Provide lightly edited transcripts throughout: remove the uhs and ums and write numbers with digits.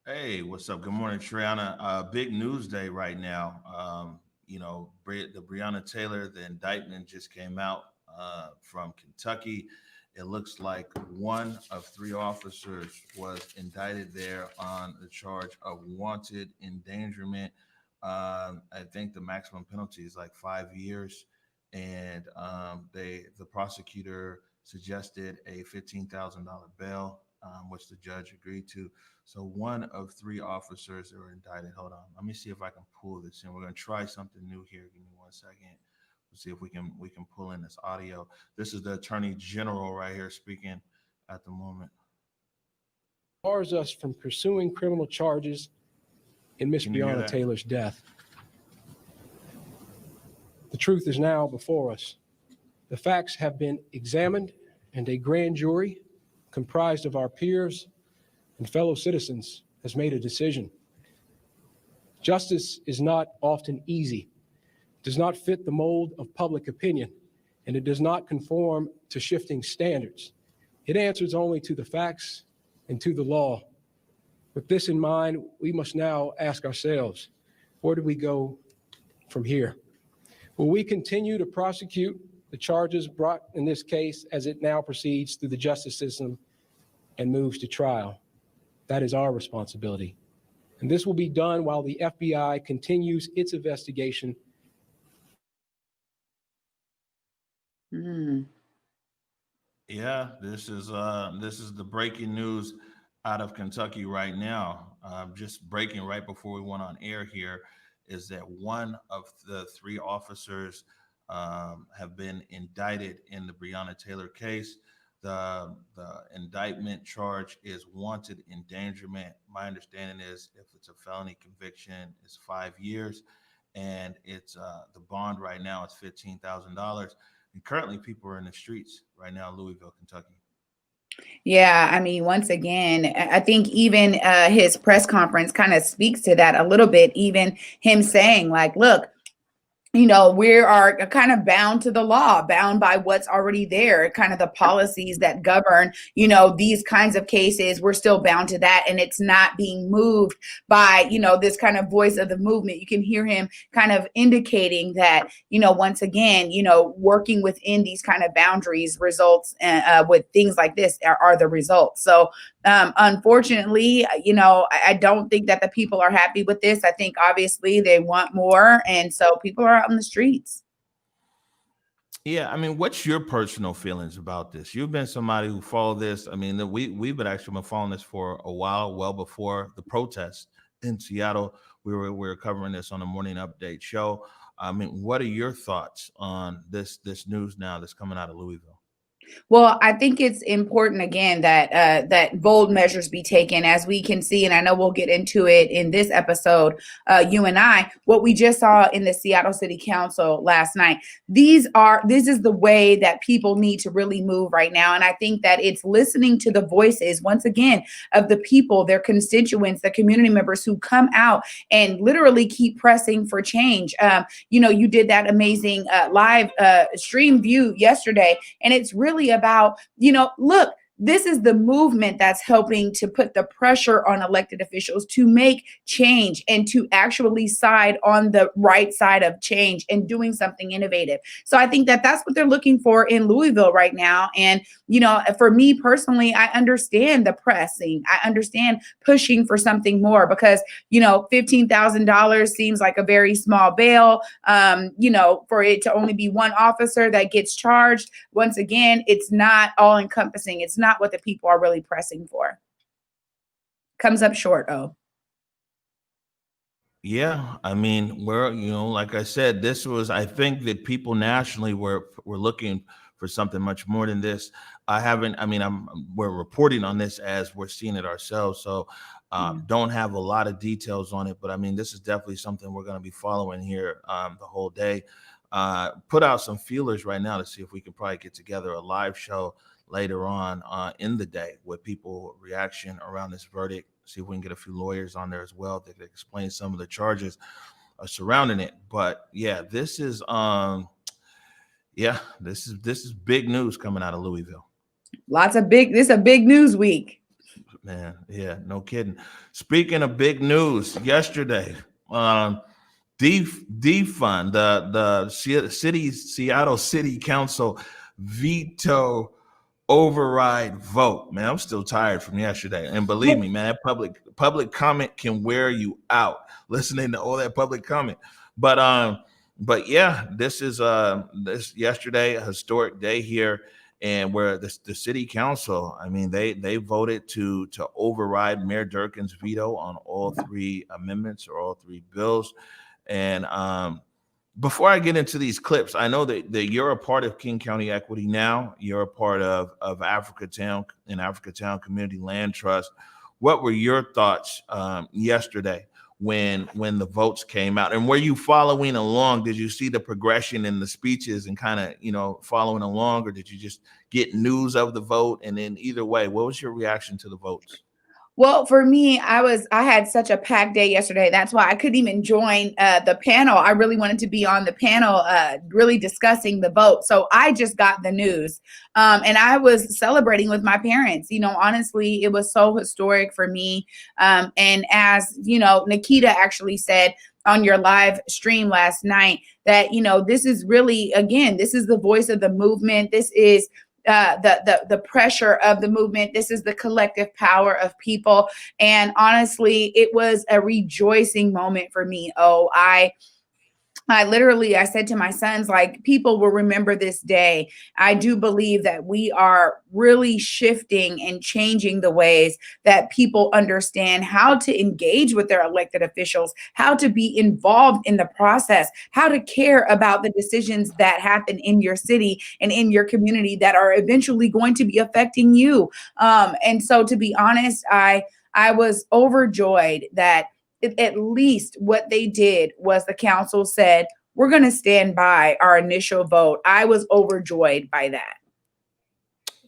Hey, what's up? Good morning, Triana. Big news day right now. The Breonna Taylor, the indictment just came out from Kentucky. It looks like one of three officers was indicted there on the charge of wanted endangerment. I think the maximum penalty is like 5 years, and the prosecutor suggested a $15,000 bail, which the judge agreed to. So one of three officers that were indicted. Hold on, let me see if I can pull this in. We're gonna try something new here. Give me 1 second. Let's see if we can pull in this audio. This is the Attorney General right here speaking at the moment. Bars us from pursuing criminal charges in Miss Breonna Taylor's death. The truth is now before us. The facts have been examined, and a grand jury comprised of our peers and fellow citizens has made a decision. Justice is not often easy, does not fit the mold of public opinion, and it does not conform to shifting standards. It answers only to the facts and to the law. With this in mind, we must now ask ourselves, where do we go from here? Will we continue to prosecute the charges brought in this case as it now proceeds through the justice system and moves to trial? That is our responsibility. And this will be done while the FBI continues its investigation. Yeah, this is the breaking news out of Kentucky right now. Just breaking right before we went on air here is that one of the three officers have been indicted in the Breonna Taylor case. The indictment charge is wanted endangerment. My understanding is if it's a felony conviction, it's 5 years, and it's the bond right now is $15,000. And currently, people are in the streets right now in Louisville, Kentucky. Yeah, I mean, once again, I think even his press conference kind of speaks to that a little bit. Even him saying, like, look, we are kind of bound to the law, bound by what's already there, kind of the policies that govern, these kinds of cases. We're still bound to that. And it's not being moved by, this kind of voice of the movement. You can hear him kind of indicating that, once again, working within these kind of boundaries results with things like this are the results. So unfortunately, I don't think that the people are happy with this. I think obviously they want more. And so people are out in the streets. Yeah, I mean, what's your personal feelings about this? You've been somebody who followed this. I mean, we've been actually been following this for a while, well before the protests in Seattle. We were covering this on the morning update show. I mean, what are your thoughts on this news now that's coming out of Louisville? Well, I think it's important again that bold measures be taken, as we can see, and I know we'll get into it in this episode. You and I, what we just saw in the Seattle City Council last night. This is the way that people need to really move right now, and I think that it's listening to the voices once again of the people, their constituents, the community members who come out and literally keep pressing for change. You did that amazing live stream view yesterday, and it's really about, look, this is the movement that's helping to put the pressure on elected officials to make change and to actually side on the right side of change and doing something innovative. So I think that that's what they're looking for in Louisville right now. And, for me personally, I understand the pressing. I understand pushing for something more because, $15,000 seems like a very small bail, for it to only be one officer that gets charged. Once again, it's not all encompassing. It's not what the people are really pressing for. Comes up short. Yeah, I mean, like I said, I think that people nationally were looking for something much more than this. We're reporting on this as we're seeing it ourselves. So don't have a lot of details on it, but I mean, this is definitely something we're going to be following here the whole day. Put out some feelers right now to see if we can probably get together a live show later on in the day with people reaction around this verdict. See if we can get a few lawyers on there as well that can explain some of the charges surrounding it. But yeah, this is big news coming out of Louisville. This is a big news week. Man, yeah, no kidding. Speaking of big news, yesterday, defund the Seattle City Council veto override vote. Man, I'm still tired from yesterday, and believe me, man, that public comment can wear you out. Listening to all that public comment, but but yeah, this is this yesterday a historic day here, and where the city council, I mean, they voted to override Mayor Durkin's veto on all three amendments or all three bills, and before I get into these clips, I know that you're a part of King County Equity now. You're a part of Africa Town and Africa Town Community Land Trust. What were your thoughts yesterday when the votes came out? And were you following along? Did you see the progression in the speeches and kind of following along, or did you just get news of the vote? And then either way, what was your reaction to the votes? Well, for me, I had such a packed day yesterday. That's why I couldn't even join the panel. I really wanted to be on the panel, really discussing the vote. So I just got the news, and I was celebrating with my parents. Honestly, it was so historic for me. And as Nikita actually said on your live stream last night, that this is really, again, this is the voice of the movement. This is the pressure of the movement. This is the collective power of people. And honestly, it was a rejoicing moment for me. I said to my sons, like, people will remember this day. I do believe that we are really shifting and changing the ways that people understand how to engage with their elected officials, how to be involved in the process, how to care about the decisions that happen in your city and in your community that are eventually going to be affecting you. And so, to be honest, I was overjoyed that at least what they did was the council said, we're going to stand by our initial vote. I was overjoyed by that.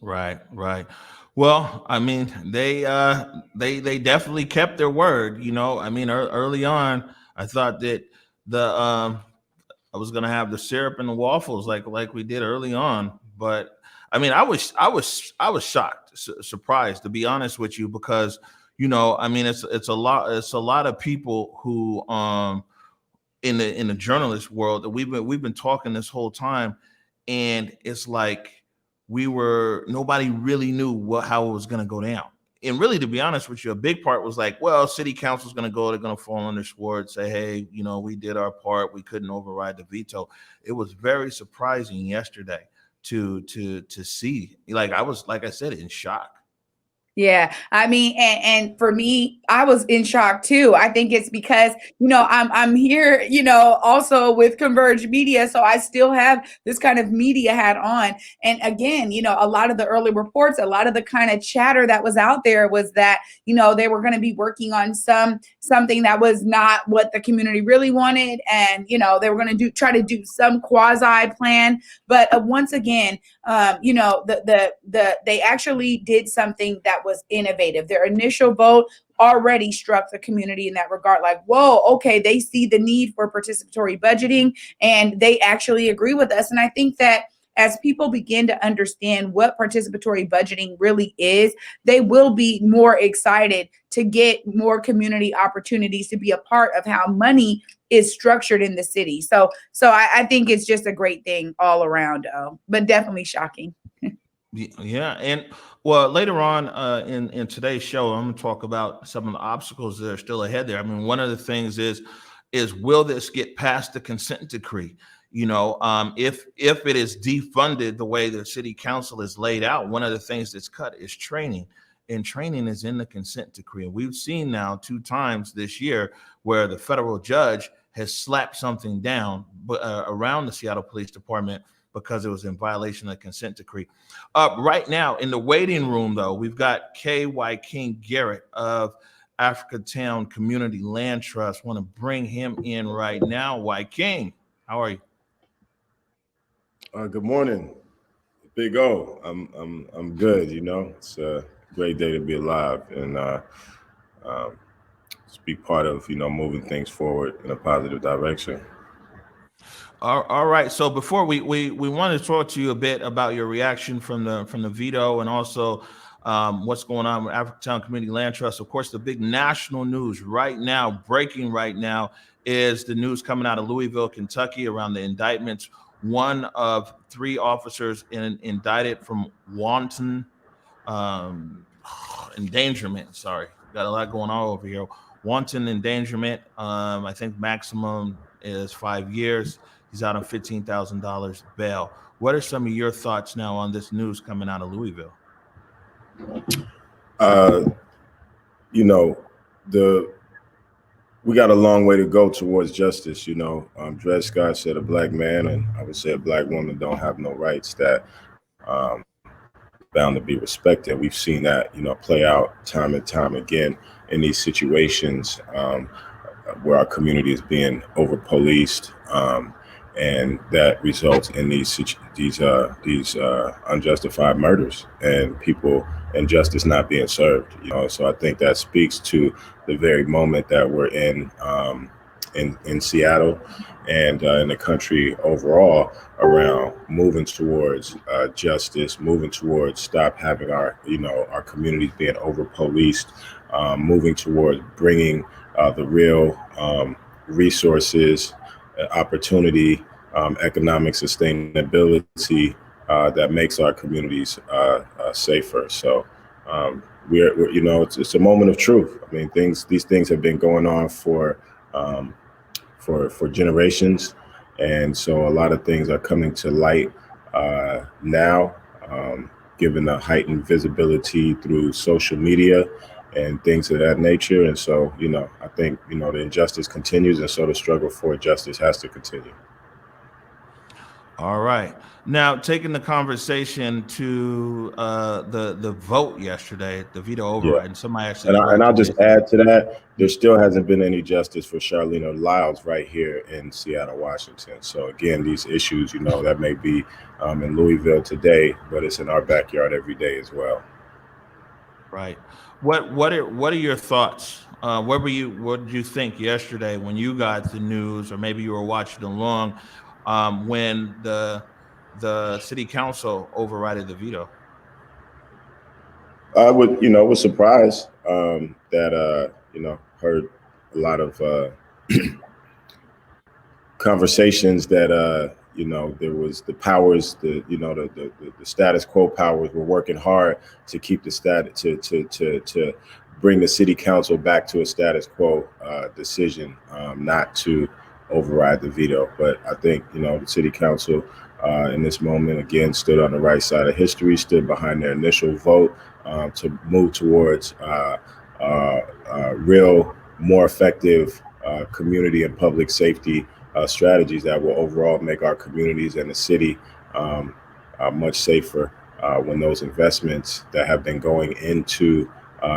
Right, right. Well, I mean, they definitely kept their word. I mean, early on, I thought that the I was gonna have the syrup and the waffles like we did early on, but I mean, I was shocked, surprised, to be honest with you, because I mean, it's a lot of people who in the journalist world that we've been talking this whole time, and it's like nobody really knew how it was going to go down. And really, to be honest with you, a big part was like, well, city council's going to go, they're going to fall under Schwartz, say, hey, we did our part, we couldn't override the veto. It was very surprising yesterday to see. Like, I was, like I said, in shock. Yeah, I mean, and for me, I was in shock too. I think it's because I'm here, also with Converge Media, so I still have this kind of media hat on. And again, a lot of the early reports, a lot of the kind of chatter that was out there was that they were going to be working on something that was not what the community really wanted, and they were going to try to do some quasi plan. But once again, they actually did something that was innovative. Their initial vote already struck the community in that regard. Like, whoa, okay, they see the need for participatory budgeting and they actually agree with us. And I think that as people begin to understand what participatory budgeting really is, they will be more excited to get more community opportunities to be a part of how money is structured in the city. So I think it's just a great thing all around, but definitely shocking. Yeah, and well, later on in today's show, I'm going to talk about some of the obstacles that are still ahead there. I mean, one of the things is will this get past the consent decree? If it is defunded the way the city council is laid out, one of the things that's cut is training, and training is in the consent decree. And we've seen now 2 times this year where the federal judge has slapped something down around the Seattle Police Department because it was in violation of the consent decree. Right now in the waiting room, though, we've got K.Y. King Garrett of Africa Town Community Land Trust. Want to bring him in right now. Y. King, how are you? Good morning, Big O. I'm good. It's a great day to be alive and to be part of moving things forward in a positive direction. All right. So before we want to talk to you a bit about your reaction from the veto, and also what's going on with Africatown Community Land Trust. Of course, the big national news right now, breaking right now, is the news coming out of Louisville, Kentucky, around the indictments. One of 3 officers indicted from wanton endangerment. Sorry, got a lot going on over here. Wanton endangerment. I think maximum is 5 years. He's out on $15,000 bail. What are some of your thoughts now on this news coming out of Louisville? You know, we got a long way to go towards justice. You know, Dred Scott said a black man, and I would say a black woman, don't have no rights that bound to be respected. We've seen that, you know, play out time and time again in these situations where our community is being over policed, and that results in these unjustified murders and people and justice not being served. You know, so I think that speaks to the very moment that we're in Seattle and in the country overall, around moving towards justice, moving towards stop having our communities being over policed, moving towards bringing the real resources, opportunity, economic sustainability that makes our communities safer. So we're you know, it's a moment of truth. I mean, these things have been going on for generations, and so a lot of things are coming to light now, given the heightened visibility through social media and things of that nature. And so, you know, I think, you know, the injustice continues, and so the struggle for justice has to continue. All right. Now, taking the conversation to the vote yesterday, the veto override, and somebody actually and I'll just add to that, there still hasn't been any justice for Charlene Lyles right here in Seattle, Washington. So again, these issues, you know, that may be in Louisville today, but it's in our backyard every day as well. Right. What are your thoughts? What did you think yesterday when you got the news, or maybe you were watching along when the city council overrided the veto? I was surprised that heard a lot of conversations that there was the powers, the status quo powers were working hard to keep the status to bring the city council back to a status quo decision, not to override the veto. But I think, you know, the city council in this moment again stood on the right side of history, stood behind their initial vote to move towards real, more effective community and public safety strategies that will overall make our communities and the city much safer, when those investments that have been going into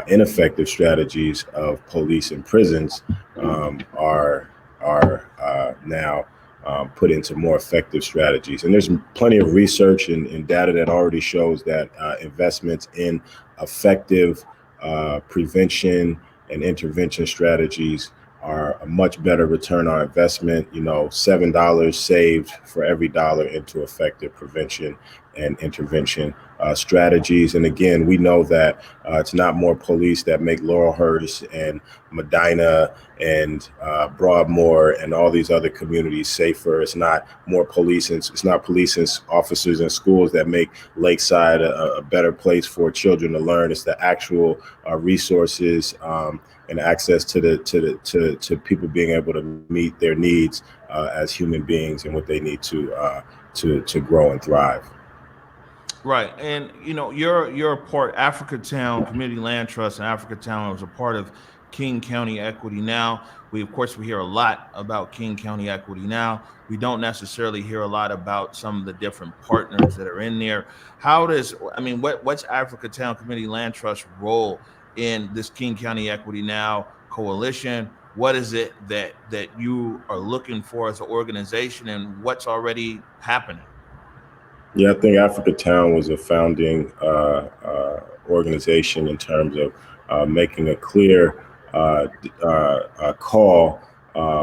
ineffective strategies of police and prisons are now put into more effective strategies. And there's plenty of research and data that already shows that investments in effective prevention and intervention strategies are a much better return on investment. You know, $7 saved for every dollar into effective prevention and intervention strategies. And again, we know that it's not more police that make Laurelhurst and Medina and Broadmoor and all these other communities safer. It's not more police, and it's not police and officers in schools that make Lakeside a better place for children to learn. It's the actual resources and access to people being able to meet their needs as human beings and what they need to grow and thrive. Right. And, you know, you're a part, Africatown Community Land Trust, and Africatown was a part of King County Equity Now. We hear a lot about King County Equity Now. We don't necessarily hear a lot about some of the different partners that are in there. What's Africatown Community Land Trust's role in this King County Equity Now coalition? What is it that you are looking for as an organization, and what's already happening? Yeah, I think Africatown was a founding organization in terms of making a clear call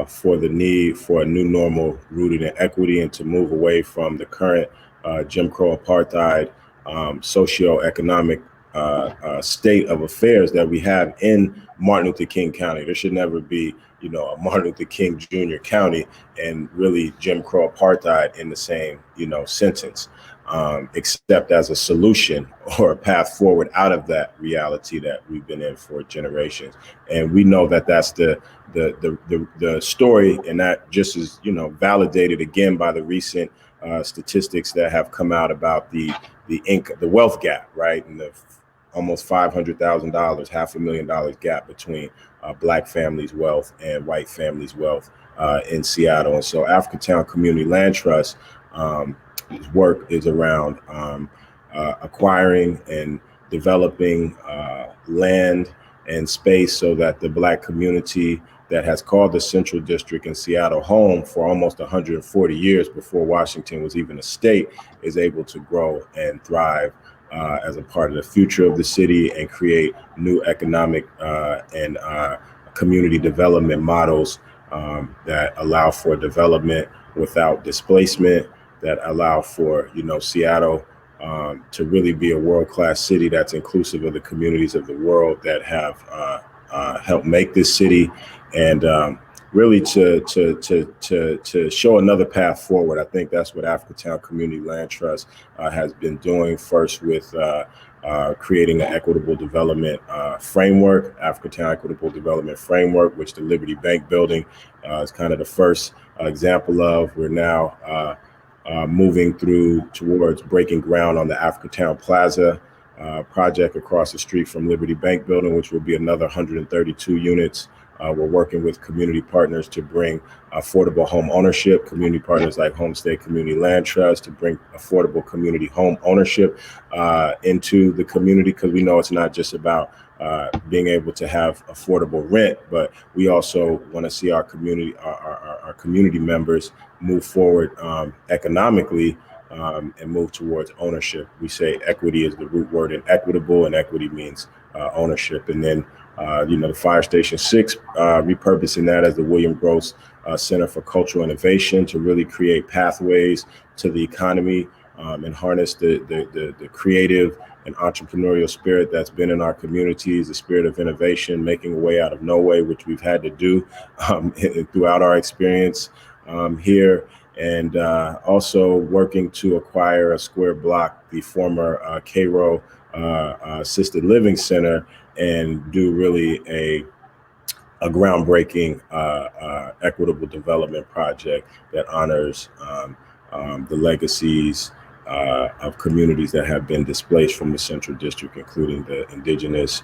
for the need for a new normal rooted in equity, and to move away from the current Jim Crow apartheid socioeconomic state of affairs that we have in Martin Luther King County. There should never be, a Martin Luther King Jr. County and really Jim Crow apartheid in the same, sentence, except as a solution or a path forward out of that reality that we've been in for generations. And we know that that's the story, and that just is, validated again by the recent statistics that have come out about the wealth gap, right, and the almost $500,000, $500,000 gap between Black families' wealth and white families' wealth in Seattle. And so Africatown Community Land Trust work is around acquiring and developing land and space so that the Black community that has called the Central District in Seattle home for almost 140 years before Washington was even a state is able to grow and thrive as a part of the future of the city and create new economic and community development models that allow for development without displacement, that allow for, Seattle to really be a world-class city that's inclusive of the communities of the world that have helped make this city, and really to show another path forward. I think that's what Africatown Community Land Trust has been doing, first with creating an equitable development framework, Africatown Equitable Development Framework, which the Liberty Bank building is kind of the first example of. We're now moving towards breaking ground on the Africatown Plaza project across the street from Liberty Bank building, which will be another 132 units. We're working with community partners to bring affordable home ownership, community partners like Homestay Community Land Trust, to bring affordable community home ownership into the community, because we know it's not just about being able to have affordable rent, but we also want to see our community members move forward economically and move towards ownership. We say equity is the root word in equitable, and equity means ownership. And then the Fire Station 6, repurposing that as the William Gross Center for Cultural Innovation to really create pathways to the economy and harness the creative and entrepreneurial spirit that's been in our communities, the spirit of innovation, making a way out of no way, which we've had to do throughout our experience here. And also working to acquire a square block, the former Cairo Assisted Living Center, and do really a groundbreaking equitable development project that honors the legacies of communities that have been displaced from the Central District, including the indigenous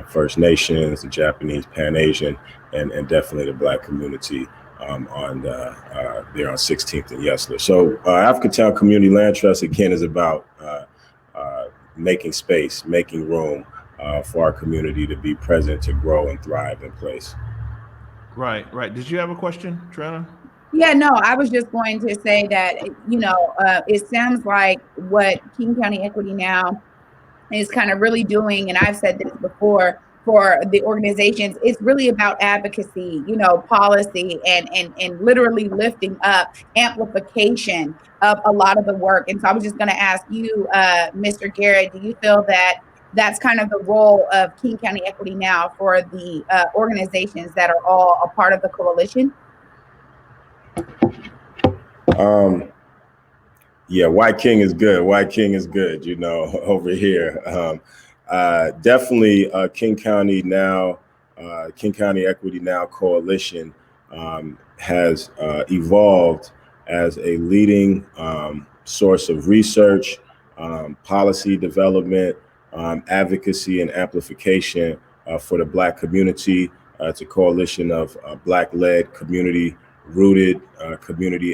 First Nations, the Japanese, Pan-Asian, and definitely the Black community there on 16th and Yesler. So Africatown Community Land Trust, again, is about making space, making room for our community to be present, to grow and thrive in place. Right. Did you have a question, Trina? Yeah, no, I was just going to say that, it sounds like what King County Equity Now is kind of really doing, and I've said this before, for the organizations, it's really about advocacy, policy, and literally lifting up amplification of a lot of the work. And so I was just going to ask you, Mr. Garrett, do you feel that that's kind of the role of King County Equity Now for the organizations that are all a part of the coalition? Yeah, White King is good. White King is good, over here. Definitely King County Equity Now Coalition has evolved as a leading source of research, policy development, advocacy, and amplification for the Black community. It's a coalition of Black-led, community-rooted, community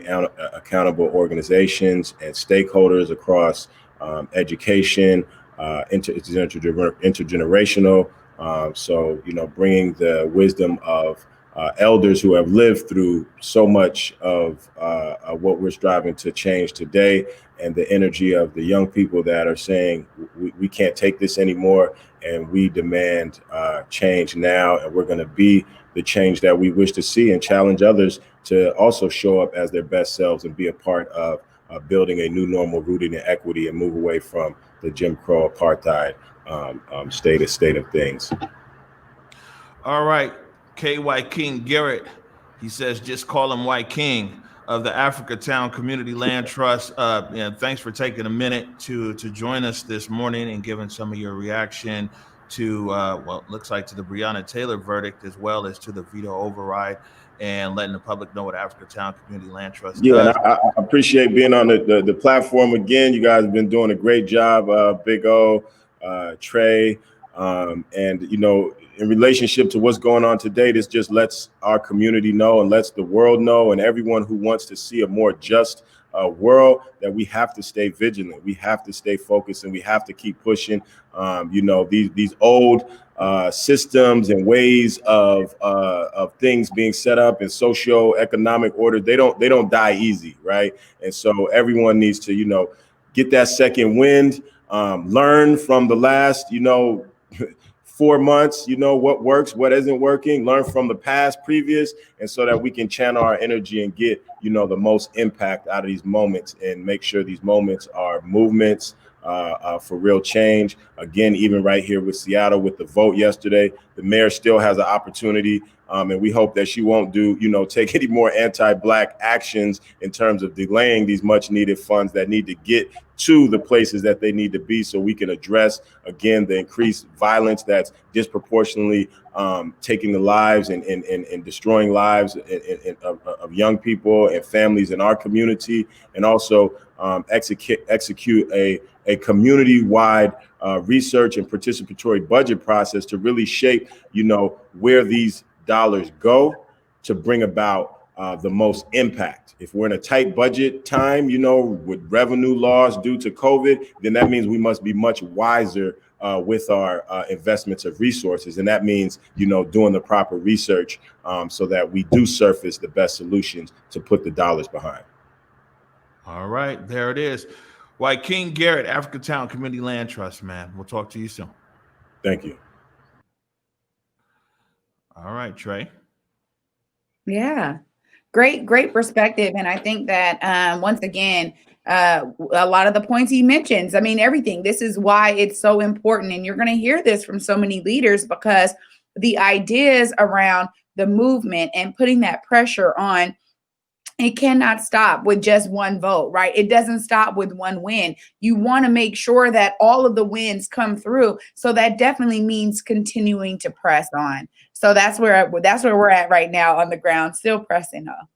accountable organizations and stakeholders across education, intergenerational. So, bringing the wisdom of elders who have lived through so much of what we're striving to change today, and the energy of the young people that are saying we can't take this anymore, and we demand change now, and we're going to be the change that we wish to see, and challenge others to also show up as their best selves and be a part of building a new normal rooted in equity and move away from the Jim Crow apartheid state of things. All right, KY King Garrett, he says just call him White King of the Africa Town Community Land Trust. Thanks for taking a minute to join us this morning and giving some of your reaction to well, it looks like to the Breonna Taylor verdict, as well as to the veto override, and letting the public know what Africa Town Community Land Trust Yeah, does. and I appreciate being on the platform again. You guys have been doing a great job, Big O, Trey, and in relationship to what's going on today, this just lets our community know and lets the world know, and everyone who wants to see a more just world, that we have to stay vigilant, we have to stay focused, and we have to keep pushing. These old systems and ways of things being set up in socio-economic order, they don't die easy, right? And so everyone needs to get that second wind, learn from the last 4 months, what works, what isn't working, learn from the past previous, and so that we can channel our energy and get the most impact out of these moments, and make sure these moments are movements for real change. Again, even right here with Seattle, with the vote yesterday, the mayor still has an opportunity, and we hope that she won't take any more anti-Black actions in terms of delaying these much needed funds that need to get to the places that they need to be, so we can address, again, the increased violence that's disproportionately taking the lives and destroying lives of young people and families in our community, and also execute a community-wide research and participatory budget process to really shape, where these dollars go to bring about the most impact. If we're in a tight budget time, with revenue loss due to COVID, then that means we must be much wiser with our investments of resources. And that means, doing the proper research so that we do surface the best solutions to put the dollars behind. All right, there it is. White King Garrett, Africa Town Community Land Trust, man. We'll talk to you soon. Thank you. All right, Trey. Yeah. Great perspective. And I think that once again, a lot of the points he mentions, I mean, everything, this is why it's so important. And you're going to hear this from so many leaders, because the ideas around the movement and putting that pressure on, it cannot stop with just one vote, right? It doesn't stop with one win. You want to make sure that all of the wins come through. So that definitely means continuing to press on. So that's where we're at right now on the ground, still pressing on.